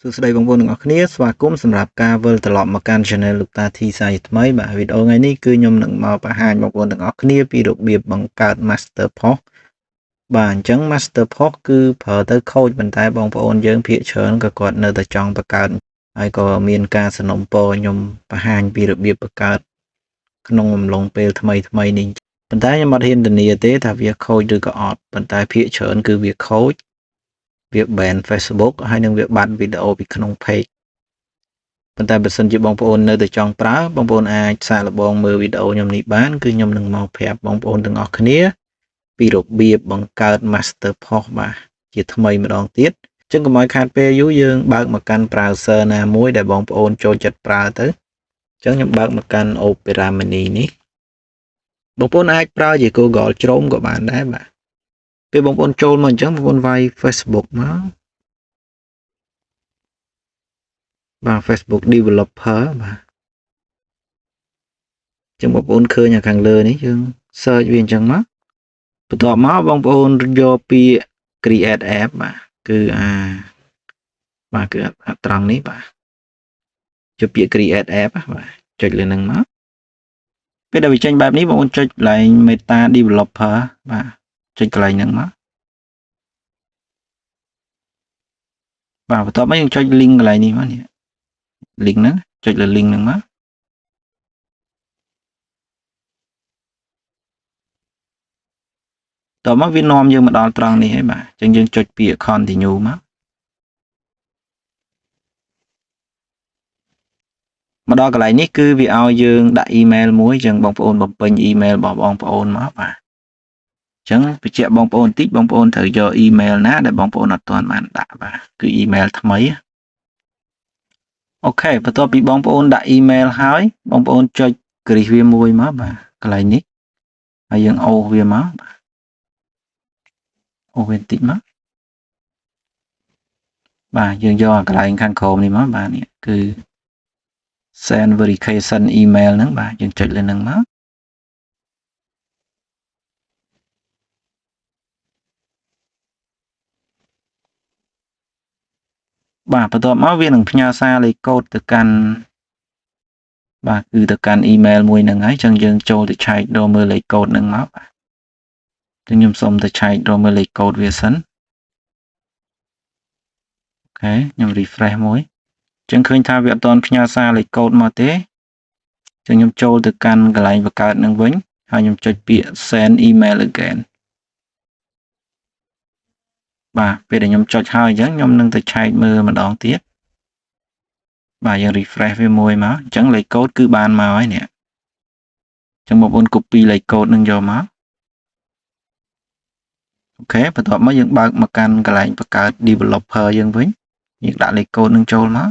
សួស្តីបងប្អូនទាំងអស់គ្នាស្វាគមន៍សម្រាប់ការវិលត្រឡប់មកកាន់ Channel លោកតា T សាយថ្មីបាទវីដេអូថ្ងៃនេះគឺខ្ញុំនឹងមកបង្ហាញបងប្អូនទាំងអស់គ្នាពីរបៀបបង្កើត Master Post បាទអញ្ចឹង Master Post គឺប្រើទៅខូចប៉ុន្តែបងប្អូនយើងភាគច្រើនក៏គាត់នៅតែចង់បង្កើតហើយក៏មានការสนับสนุนខ្ញុំបង្ហាញពីរបៀបបង្កើតក្នុងអំឡុងពេលថ្មីនេះប៉ុន្តែខ្ញុំអត់ហ៊ានធានាទេថាវាខូចឬក៏អត់ប៉ុន្តែភាគច្រើនគឺវាខូចវា ban Facebook ហើយនឹងវាបាត់វីដេអូពីក្នុង page ប៉ុន្តែបើសិនជាបងប្អូននៅតែចង់ប្រើបងប្អូនអាចសាកល្បងមើលវីដេអូខ្ញុំនេះបានគឺខ្ញុំនឹងមកប្រាប់បងប្អូនទាំងអស់គ្នាពីរបៀបបង្កើត Master Post បាទជាថ្មីម្ដងទៀតអញ្ចឹងកុំឲ្យខាតពេលយូរយើងបើកមកកាន់ browser ណាមួយដែលបងប្អូនចូលចិត្តប្រើទៅអញ្ចឹងខ្ញុំបើកមកកាន់ Opera Mini នេះបងប្អូនអាចប្រើជា Google Chrome ក៏បានដែរបាទពេលបងប្អូនចូលមកអញ្ចឹងបងប្អូនវាយ Facebook មកបាទ Facebook Developer បាទចឹងបងប្អូនឃើញខាងលើនេះយើង search វាអញ្ចឹងមកបន្ទាប់មកបងប្អូនយកពាក្យ create app បាទគឺបាទគឺត្រង់នេះបាទចុចពាក្យ create app បាទចុចលើនឹងមកពេលដែលវាចេញបែបនេះបងប្អូនចុចកន្លែង Meta Developer បាទចុចកន្លែងហ្នឹងមកបាទបន្ទាប់មកយើងចុច link កន្លែងនេះមកនេះ link ហ្នឹងចុចលើ link ហ្នឹងមកតោះមកវានាំយើងមកដល់ត្រង់នេះហើយបាទអញ្ចឹងយើងចុចពាក្យ continue មកដល់កន្លែងនេះគឺវាឲ្យយើងដាក់ email មួយអញ្ចឹងបងប្អូនបំពេញ email របស់បងប្អូនមកបាទអញ្ចឹងបញ្ជាក់បងប្អូនបន្តិចបងប្អូនត្រូវយក email ណាដែលបងប្អូនអត់ទាន់បានដាក់បាទគឺ email ថ្មីអូខេបន្ទាប់ពីបងប្អូនដាក់ email ហើយបងប្អូនចុចគ្រីសវាមួយមកបាទកន្លែងនេះហើយយើងអូសវាមកបាទអូសវាបន្តិចមកបាទយើងយកកន្លែងខាងក្រោមនេះមកបាទនេះគឺ send verification email ហ្នឹងបាទយើងចុចលើហ្នឹងមកបាទបន្ទាប់មកវានឹងផ្ញើសារលេខកូដទៅកាន់បាទគឺទៅកាន់ email មួយហ្នឹងហើយអញ្ចឹងយើងចូលទៅឆែករកមើលលេខកូដហ្នឹងមកបាទអញ្ចឹងខ្ញុំសូមទៅឆែករកមើលលេខកូដវាសិនអូខេខ្ញុំ refresh មួយអញ្ចឹងឃើញថាវាអត់ទាន់ផ្ញើសារលេខកូដមកទេអញ្ចឹងខ្ញុំចូលទៅកាន់កន្លែងបង្កើតហ្នឹងវិញហើយខ្ញុំចុចពាក្យ send email again បាទពេលដែលខ្ញុំចុចហើយអញ្ចឹងខ្ញុំនឹងទៅឆែកមើលម្ដងទៀតបាទយើង refresh វាមួយមកអញ្ចឹងលេខកូដគឺបានមកហើយនេះអញ្ចឹងបងប្អូន copy លេខកូដនឹងយកមកអូខេបន្ទាប់មកយើងបើកមកកាន់កន្លែងបង្កើត developer យើងវិញយើងដាក់លេខកូដនឹងចូលមក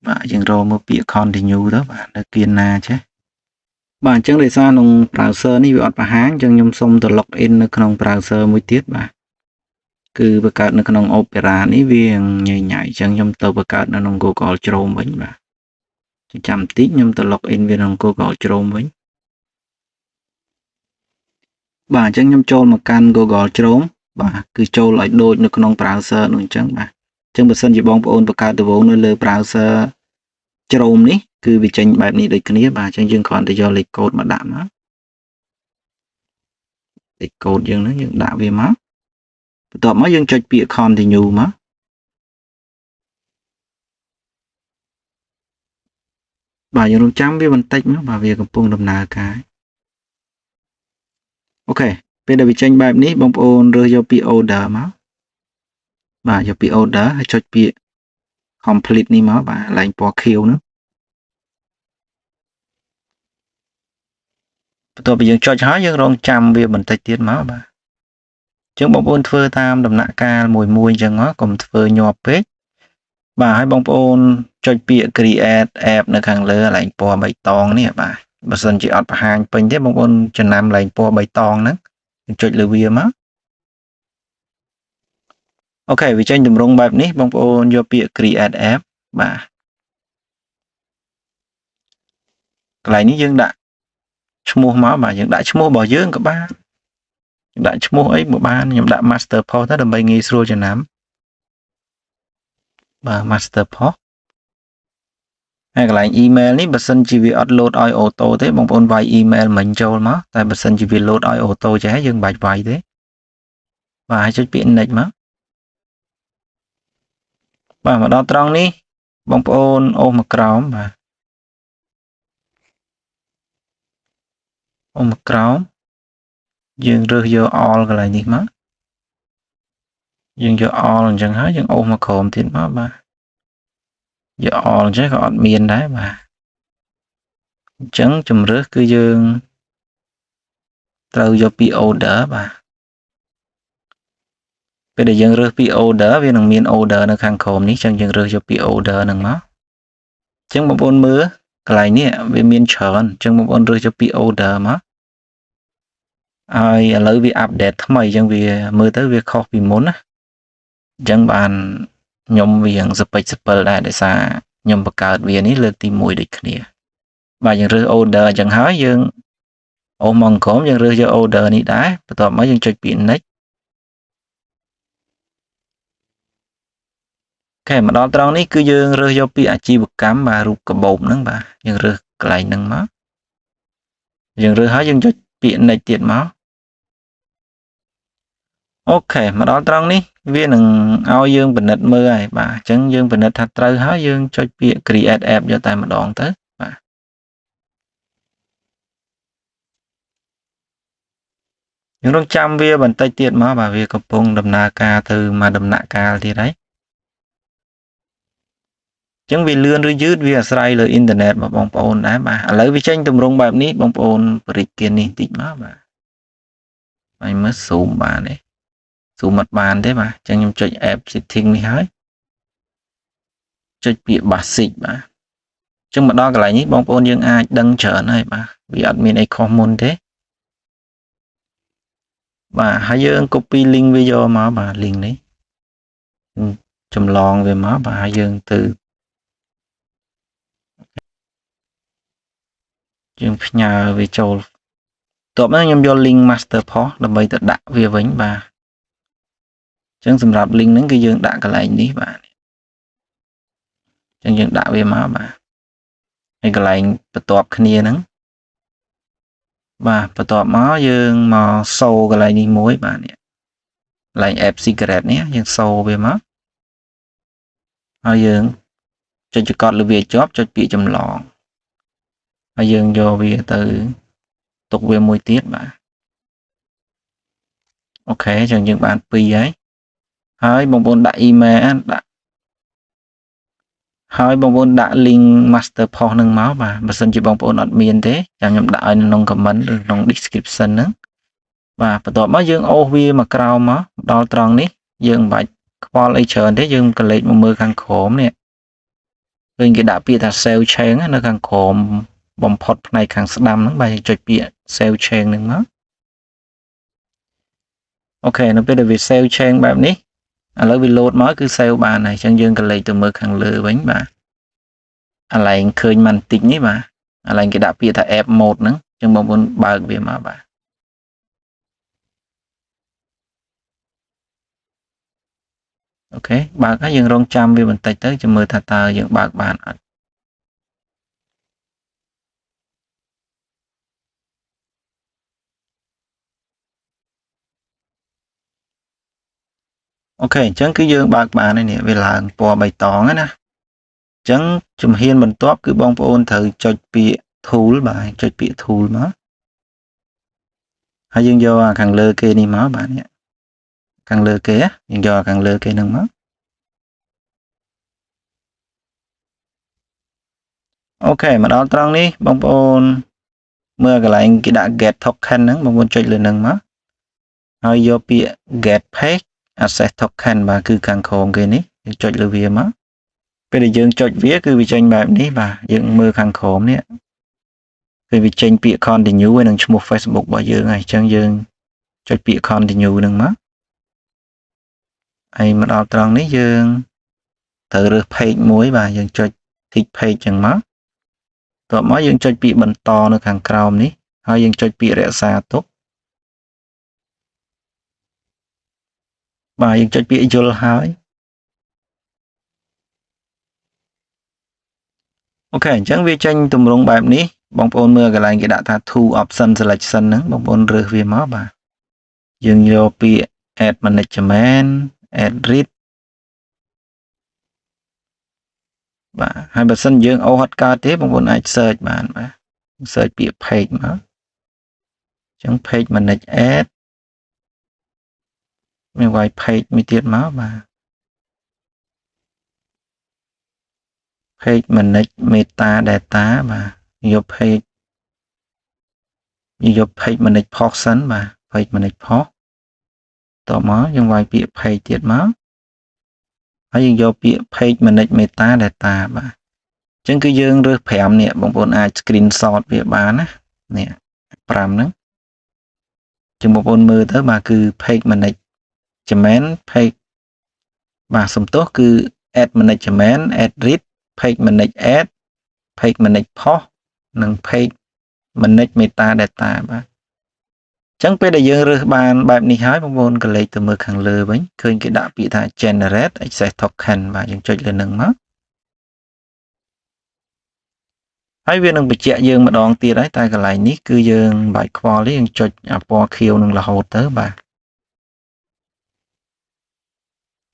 បាទយើងរកមើលពាក្យ continue ទៅបាទនៅគៀនណាចេះបាទអញ្ចឹងដោយសារក្នុង browser នេះវាអត់បង្ហាញអញ្ចឹងខ្ញុំសូមទៅ log in នៅក្នុង browser មួយទៀតបាទគឺបង្កើតនៅក្នុង Opera នេះវាញ៉ៃអញ្ចឹងខ្ញុំទៅបង្កើតនៅក្នុង Google Chrome វិញបាទចាំបន្តិចខ្ញុំទៅ log in វាក្នុង Google Chrome វិញបាទអញ្ចឹងខ្ញុំចូលមកកាន់ Google Chrome បាទគឺចូលឲ្យដូចនៅក្នុង browser នោះអញ្ចឹងបាទអញ្ចឹងបើសិនជាបងប្អូនបង្កើតដំបូងនៅលើ browser Chrome នេះគឺវាចេញបែបនេះដូចគ្នាបាទអញ្ចឹងយើងគ្រាន់តែយកលេខកូដមកដាក់មកលេខកូដយើងហ្នឹងយើងដាក់វាមកបន្ទាប់មកយើងចុចពាក្យ continue មកបាទយើងរងចាំវាបន្តិចមកបាទវាកំពុងដំណើរការអូខេពេលដែលវាចេញបែបនេះបងប្អូនរើសយកពាក្យ order មកបាទយកពាក្យ order ហើយចុចពាក្យ complete នេះមកបាទកន្លែងពណ៌ខៀវហ្នឹងបន្ទាប់ពីយើងចុចហើយយើងរងចាំវាបន្តិចទៀតមកបាទអញ្ចឹងបងប្អូនធ្វើតាមដំណាក់កាលមួយអញ្ចឹងមកកុំធ្វើញាប់ពេកបាទហើយបងប្អូនចុចពាក្យ create app នៅខាងលើកន្លែងពណ៌បៃតងនេះបាទបើសិនជាអត់បង្ហាញពេញទេបងប្អូនចំណាំកន្លែងពណ៌បៃតងហ្នឹងចុចលើវាមកអូខេវាចេញទម្រង់បែបនេះបងប្អូនយកពាក្យ create app បាទកន្លែងនេះយើងដាក់ឈ្មោះមកបាទយើងដាក់ឈ្មោះរបស់យើងក៏បានដាក់ឈ្មោះអីក៏បានខ្ញុំដាក់ Master Post ទៅដើម្បីងាយស្រួលចំណាំ បាទ master post ហើយកន្លែង email នេះបើសិនជាវាអត់ load ឲ្យ auto ទេបងប្អូនវាយ email មិញចូលមកតែបើសិនជាវា load ឲ្យ auto ចេះយើងមិនបាច់វាយទេបាទហើយចុចពាក្យ next មកបាទមកដល់ត្រង់នេះបងប្អូនអូសមកក្រោមបាទអូសមកក្រោមយើងរើសយក all កន្លែងនេះមកយើងយក all អញ្ចឹងហើយយើងអូសមកក្រោមទៀតមកបាទយក all ចេះក៏អត់មានដែរបាទអញ្ចឹងជំរើសគឺយើងត្រូវយកពី order បាទពេលដែលយើងរើសពី order វានឹងមាន order នៅខាងក្រោមនេះអញ្ចឹងយើងរើសយកពី order ហ្នឹងមកអញ្ចឹងបងប្អូនមើលកន្លែងនេះវាមានច្រើនអញ្ចឹងបងប្អូនរើសយកពី order មកហើយឥឡូវវា update ថ្មីអញ្ចឹងវាមើលទៅវាខុសពីមុនណាអញ្ចឹងបានខ្ញុំវាងសពេចសពិលដែរដោយសារខ្ញុំបង្កើតវានេះលើកទី1ដូចគ្នាបាទយើងរើស order អញ្ចឹងហើយយើងអូសមកក្រោមយើងរើសយក order នេះដែរបន្ទាប់មកយើងចុចពាក្យ next អូខេមកដល់ត្រង់នេះគឺយើងរើសយកពីអាជីវកម្មបាទរូបកាបូបហ្នឹងបាទយើងរើសកន្លែងហ្នឹងមកយើងរើសហើយយើងចុចពាក្យ next ទៀតមកអូខេមកដល់ត្រង់នេះវានឹងឲ្យយើងពិនិត្យមើលហើយបាទអញ្ចឹងយើងពិនិត្យថាត្រូវហើយយើងចុចពាក្យ create app យកតែម្ដងទៅបាទយើងរងចាំវាបន្តិចទៀតមកបាទវាកំពុងដំណើរការទៅមកដំណាក់កាលទៀតហើយអញ្ចឹងវាលឿនឬយឺតវាអាស្រ័យលើអ៊ីនធឺណិតរបស់បងប្អូនដែរបាទឥឡូវវាចេញទម្រង់បែបនេះបងប្អូនបរិយានេះតិចមកបាទហើយមើល zoom បានទេ zoom អត់បានទេបាទអញ្ចឹងខ្ញុំចុច app setting នេះហើយចុចពាក្យ basic បាទអញ្ចឹងមកដល់កន្លែងនេះបងប្អូនយើងអាចដឹងច្រើនហើយបាទវាអត់មានអីខុសមុនទេបាទហើយយើង copy link វាយកមកបាទ link នេះចម្លងវាមកបាទហើយយើងទៅយើងផ្ញើវាចូលបន្ទាប់មកខ្ញុំយក link master post ដើម្បីទៅដាក់វាវិញបាទអញ្ចឹងសម្រាប់ link ហ្នឹងគឺយើងដាក់កន្លែងនេះបាទអញ្ចឹងយើងដាក់វាមកបាទហើយកន្លែងបន្ទាប់គ្នាហ្នឹងបាទបន្ទាប់មកយើងមកសូកន្លែងនេះមួយបាទនេះកន្លែង app secret នេះយើងសូវាមកហើយយើងចុចចកត់លើវាជាប់ចុចពាក្យចម្លងហើយយើងយកវាទៅទុកវាមួយទៀតបាទអូខេអញ្ចឹងយើងបាន2ហើយបងប្អូនដាក់ email ដាក់ហើយបងប្អូនដាក់ link master post ហ្នឹងមកបាទបើសិនជាបងប្អូនអត់មានទេចាំខ្ញុំដាក់ឲ្យនៅក្នុង comment ឬក្នុង description ហ្នឹងបាទបន្ទាប់មកយើងអូសវាមកក្រោមមកដល់ត្រង់នេះយើងមិនបាច់ខ្វល់អីច្រើនទេយើងក៏លេចមកមើលខាងក្រោមនេះឃើញគេដាក់ពាក្យថា save change នៅខាងក្រោមបំផុតផ្នែកខាងស្ដាំហ្នឹងបាទយើងចុចពាក្យ save change ហ្នឹងមកអូខេនៅពេលដែលវា save change បែបនេះឥឡូវវា load មកគឺ save បានហើយអញ្ចឹងយើងក៏លេចទៅមើលខាងលើវិញបាទកន្លែងឃើញមិនតិចនេះបាទកន្លែងគេដាក់ពាក្យថា app mode ហ្នឹងអញ្ចឹងបងប្អូនបើកវាមកបាទអូខេបើកហើយយើងរងចាំវាបន្តិចទៅចាំមើលថាតើយើងបើកបានអត់អូខេអញ្ចឹងគឺយើងបើកបានហើយនេះវាឡើងពណ៌បៃតងណាអញ្ចឹងជំហានបន្ទាប់គឺបងប្អូនត្រូវចុចពាក្យ tool បាទចុចពាក្យ tool មកហើយយើងយកអាខាងលើគេនេះមកបាទនេះខាងលើគេយើងយកអាខាងលើគេហ្នឹងមកអូខេមកដល់ត្រង់នេះបងប្អូនមើលកន្លែងគេដាក់ get token ហ្នឹងបងប្អូនចុចលើហ្នឹងមកហើយយកពាក្យ get page access token បាទគឺខាងក្រោមគេនេះយើងចុចលើវាមកពេលដែលយើងចុចវាគឺវាចេញបែបនេះបាទយើងមើលខាងក្រោមនេះគឺវាចេញពាក្យ continue ហើយនឹងឈ្មោះ Facebook របស់យើងហើយអញ្ចឹងយើងចុចពាក្យ continue ហ្នឹងមកហើយមកដល់ត្រង់នេះយើងត្រូវរើស page មួយបាទយើងចុច tick page ចឹងមកតបមកយើងចុចពាក្យបន្តនៅខាងក្រោមនេះហើយយើងចុចពាក្យរក្សាទុកបាទយើងចុចពាក្យយល់ហើយ ok chẳng vì tranh tùm rung bài ní bóng ôn mưa cái lại cái đã tha thu option selection nữa bóng ôn rửa về máu bà dừng vô pi add management add read bà hai bà sân dương ô hot ca thế bóng ôn ai search bà search pi page mà chẳng page manage add mình quay page mi tiết máu bà page manage meta data bà vô page vô page manage portion bà page manage portต่อมายังไว้เปียเพจទៀតមកហើយយើងយកពាក្យ page manage meta data បាទអញ្ចឹងគឺយើងរើស5នេះបងប្អូនអាច screenshot វាបានណានេះ5ហ្នឹងចឹងបងប្អូនមើលទៅបាទគឺ page management page បាទសំទោសគឺ ad management ad read page manage ad page manage post និង page manage meta data បាទចឹងពេលដែលយើងរើសបានបែបនេះហើយបងប្អូនកលេចទៅមើលខាងលើវិញឃើញគេដាក់ពាក្យថា generate access token បាទយើងចុចលើនឹងមកហើយវានឹងបញ្ជាក់យើងម្ដងទៀតហើយតែកន្លែងនេះគឺយើងបាច់ខ្វល់ទេយើងចុចអាពណ៌ខៀវនឹងរហូតទៅបាទ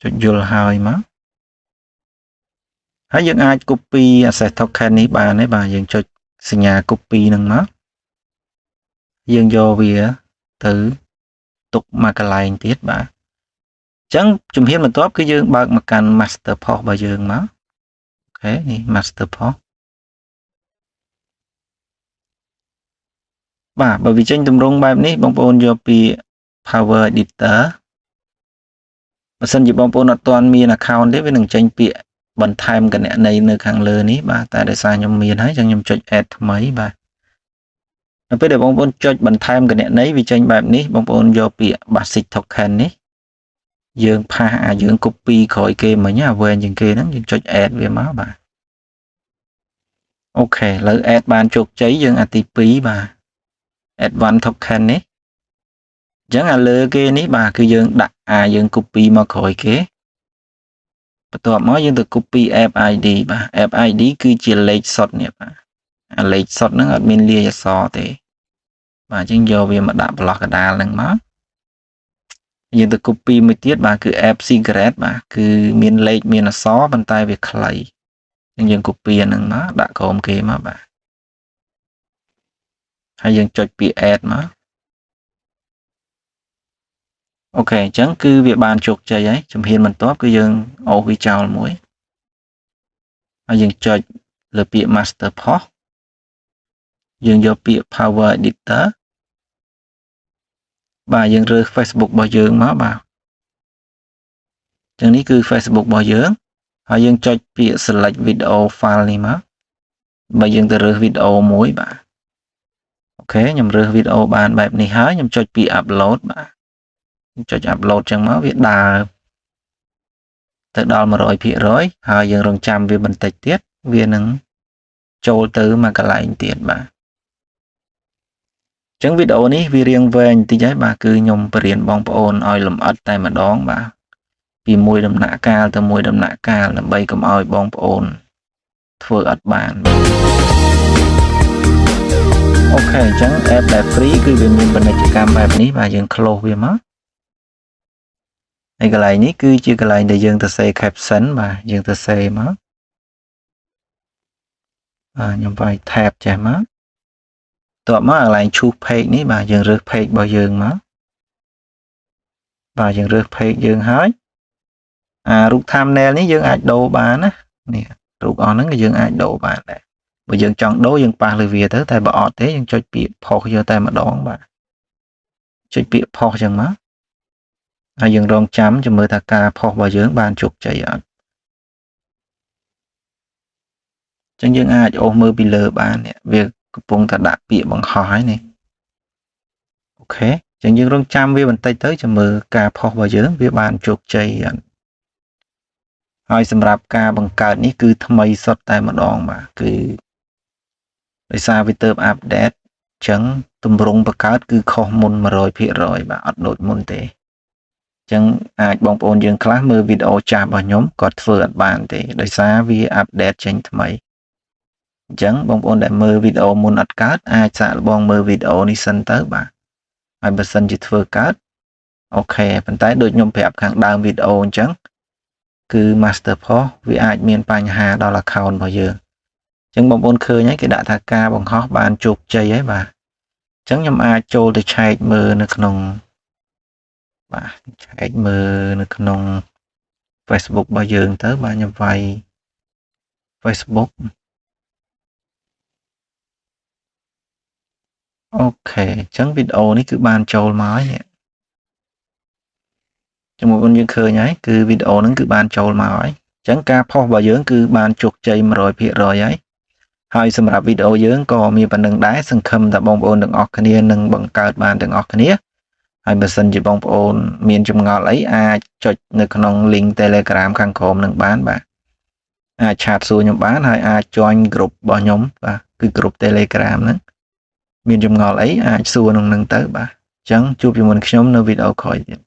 ចុចយល់ហើយមកហើយយើងអាច copy access token នេះបានទេបាទយើងចុចសញ្ញា copy នឹងមកយើងយកវាទៅទុកមកកន្លែងទៀតបាទអញ្ចឹងជំហានបន្ទាប់គឺយើងបើកមកកាន់ master post របស់យើងមកអូខេនេះ master post បាទបើវាចេញទម្រង់បែបនេះបងប្អូនយកពី power editor បើសិនជាបងប្អូនអត់ទាន់មាន account ទេវានឹងចេញពាក្យបន្ថែមគណនីនៅខាងលើនេះបាទតែដោយសារខ្ញុំមានហើយចឹងខ្ញុំចុច add ថ្មីបាទនៅពេលដែលបងប្អូនចុចបន្ថែមគណនីវាចេញបែបនេះបងប្អូនយកពាក្យ basic token នេះយើងផាសយើង copy ក្រោយគេមិញអាវែងជាងគេហ្នឹងយើងចុច add វាមកបាទអូខេឥឡូវ add បានជោគជ័យយើងអាទី2បាទ add one token នេះអញ្ចឹងអាលើគេនេះបាទគឺយើងដាក់យើង copy មកក្រោយគេបន្ទាប់មកយើងទៅ copy app ID បាទ app ID គឺជាលេខសុទ្ធនេះបាទអាលេខសុទ្ធហ្នឹងអត់មានលាយអក្សរទេបាទអញ្ចឹងយកវាមកដាក់ប្លោះកដាលហ្នឹងមកយើងទៅ copy មួយទៀតបាទគឺ app secret បាទគឺមានលេខមានអក្សរប៉ុន្តែវាខ្លីអញ្ចឹងយើង copy អាហ្នឹងមកដាក់ក្រោមគេមកបាទហើយយើងចុចពាក្យ add មកអូខេអញ្ចឹងគឺវាបានជោគជ័យហើយជំហានបន្ទាប់គឺយើងអូសវាចោលមួយហើយយើងចុចលើពាក្យ master post យើងយកពាក្យ power editor បាទយើងរើស Facebook របស់យើងមកបាទអញ្ចឹងនេះគឺ Facebook របស់យើងហើយយើងចុចពាក្យ select video file នេះមកបើយើងទៅរើសវីដេអូមួយបាទអូខេខ្ញុំរើសវីដេអូបានបែបនេះហើយខ្ញុំចុចពាក្យ upload បាទចុច upload ចឹងមកវាដើរទៅដល់ 100% ហើយយើងរងចាំវាបន្តិចទៀតវានឹងចូលទៅមកកន្លែងទៀតបាទអញ្ចឹងវីដេអូនេះវារៀងវែងបន្តិចហើយបាទគឺខ្ញុំបរៀនបងប្អូនឲ្យលម្អិតតែម្ដងបាទពីមួយដំណាក់កាលទៅមួយដំណាក់កាលដើម្បីកុំឲ្យបងប្អូនធ្វើអត់បានអូខេអញ្ចឹង app ដែល free គឺវាមានពាណិជ្ជកម្មបែបនេះបាទយើង close វាមកហើយកន្លែងនេះគឺជាកន្លែងដែលយើងទៅ save caption បាទយើងទៅ save មកខ្ញុំវាយ tab ចេះមកតបមកកន្លែង choose page នេះបាទយើងរើស page របស់យើងមកបាទយើងរើស page យើងហើយរូប thumbnail នេះយើងអាចដូរបានណានេះរូបអស់ហ្នឹងក៏យើងអាចដូរបានដែរបើយើងចង់ដូរយើងប៉ះលើវាទៅតែបើអត់ទេយើងចុចពាក្យ post យកតែម្ដងបាទចុចពាក្យ post ចឹងមកហើយយើងរងចាំចាំមើលថាការ post របស់យើងបានជោគជ័យអត់ចឹងយើងអាចអូសមើលពីលើបាននេះវាកំពុងតែដាក់ពាក្យបង្ហោះហើយនេះអូខេចឹងយើងរងចាំវាបន្តិចទៅចាំមើលការ post របស់យើងវាបានជោគជ័យអត់ហើយសម្រាប់ការបង្កើតនេះគឺថ្មីសុទ្ធតែម្ដងបាទគឺដោយសារវាទៅអាប់ដេតអញ្ចឹងទម្រង់បង្កើតគឺខុសមុន 100% បាទអត់ដូចមុនទេអញ្ចឹងអាចបងប្អូនយើងខ្លះមើលវីដេអូចាស់របស់ខ្ញុំគាត់ធ្វើអត់បានទេដោយសារវាអាប់ដេតចេញថ្មី អញ្ចឹងបងប្អូនដែលមើលវីដេអូមុនអត់កើតអាចសាកល្បងមើលវីដេអូនេះសិនទៅបាទហើយបើសិនជាធ្វើកើតអូខេប៉ុន្តែដូចខ្ញុំប្រាប់ខាងដើមវីដេអូអញ្ចឹងគឺ Masterpost វាអាចមានបញ្ហាដល់ account របស់យើងអញ្ចឹងបងប្អូនឃើញហើយគេដាក់ថាការបង្ហោះបានជោគជ័យហើយបាទអញ្ចឹងខ្ញុំអាចចូលទៅឆែកមើលនៅក្នុងបាទឆែកមើលនៅក្នុង Facebook របស់យើងទៅបាទខ្ញុំវាយ Facebook អូខេអញ្ចឹងវីដេអូនេះគឺបានចូលមកហើយនេះចាំបងប្អូនយើងឃើញហើយគឺវីដេអូហ្នឹងគឺបានចូលមកហើយអញ្ចឹងការផុសរបស់យើងគឺបានជោគជ័យ 100% ហើយសម្រាប់វីដេអូយើងក៏មានប៉ុណ្្នឹងដែរសង្ឃឹមថាបងប្អូនទាំងអស់គ្នានឹងបង្កើតបានទាំងអស់គ្នាហើយបើសិនជាបងប្អូនមានចម្ងល់អីអាចចុចនៅក្នុង link Telegram ខាងក្រោមនឹងបានបាទអាចឆាតសួរខ្ញុំបានហើយអាច join group របស់ខ្ញុំបាទគឺ group Telegram ហ្នឹងមានចម្ងល់អីអាចសួរក្នុងនឹងទៅបាទអញ្ចឹងជួបជាមួយខ្ញុំនៅវីដេអូក្រោយទៀត